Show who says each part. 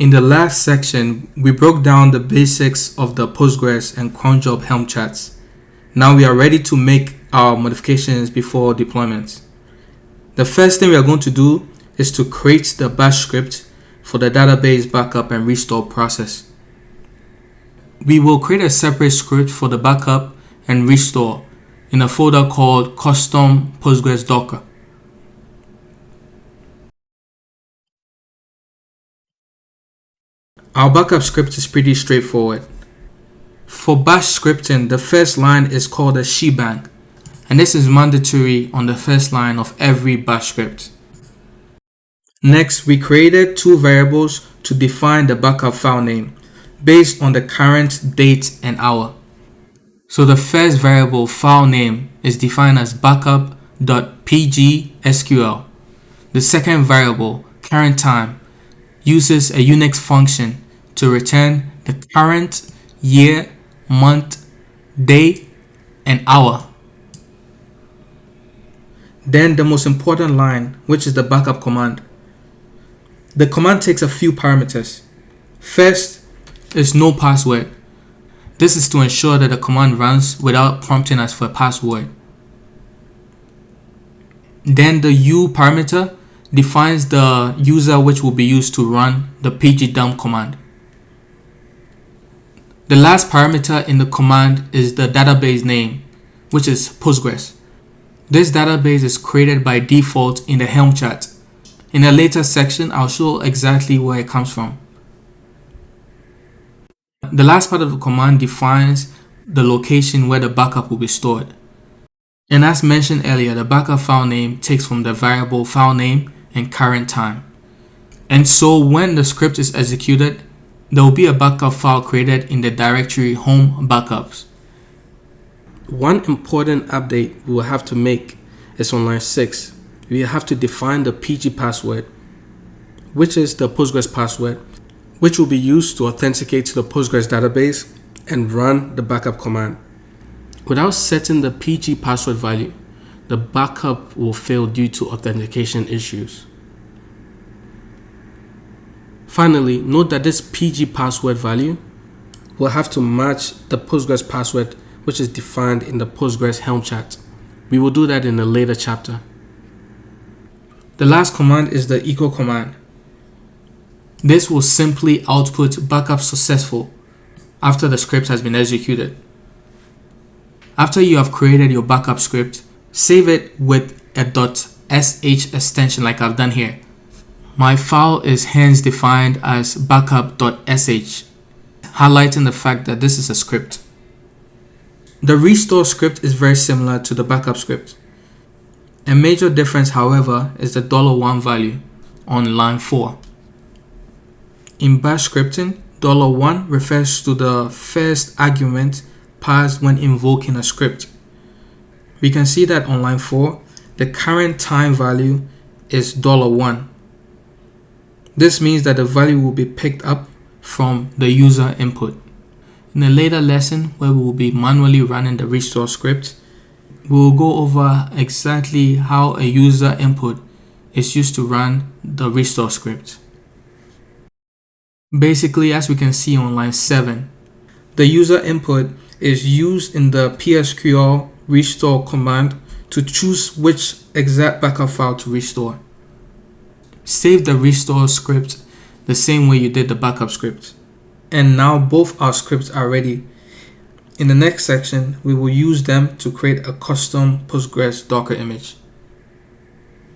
Speaker 1: In the last section, we broke down the basics of the Postgres and cronjob helm charts. Now we are ready to make our modifications before deployment. The first thing we are going to do is to create the bash script for the database backup and restore process. We will create a separate script for the backup and restore in a folder called custom postgres docker. Our backup script is pretty straightforward. For bash scripting, the first line is called a shebang, and this is mandatory on the first line of every bash script. Next, we created two variables to define the backup file name based on the current date and hour. So the first variable file name is defined as backup.pgsql. The second variable, current time, uses a Unix function to return the current year, month, day, and hour. Then the most important line, which is the backup command. The command takes a few parameters. First is no password. This is to ensure that the command runs without prompting us for a password. Then the U parameter defines the user which will be used to run the pgdump command. The last parameter in the command is the database name, which is Postgres. This database is created by default in the Helm chart. In a later section, I'll show exactly where it comes from. The last part of the command defines the location where the backup will be stored. And as mentioned earlier, the backup file name takes from the variable file name and current time. And so when the script is executed, there will be a backup file created in the directory home backups. One important update we will have to make is on line 6. We have to define the PG password, which is the Postgres password, which will be used to authenticate to the Postgres database and run the backup command. Without setting the PG password value, the backup will fail due to authentication issues. Finally, note that this PG password value will have to match the Postgres password, which is defined in the Postgres Helm chart. We will do that in a later chapter. The last command is the echo command. This will simply output backup successful after the script has been executed. After you have created your backup script, save it with a .sh extension like I've done here. My file is hence defined as backup.sh, highlighting the fact that this is a script. The restore script is very similar to the backup script. A major difference, however, is the $1 value on line 4. In bash scripting, $1 refers to the first argument passed when invoking a script. We can see that on line 4, the current time value is $1. This means that the value will be picked up from the user input. In a later lesson where we will be manually running the restore script, we will go over exactly how a user input is used to run the restore script. Basically, as we can see on line 7, the user input is used in the PSQL restore command to choose which exact backup file to restore. Save the restore script the same way you did the backup script. And now both our scripts are ready. In the next section, we will use them to create a custom Postgres Docker image.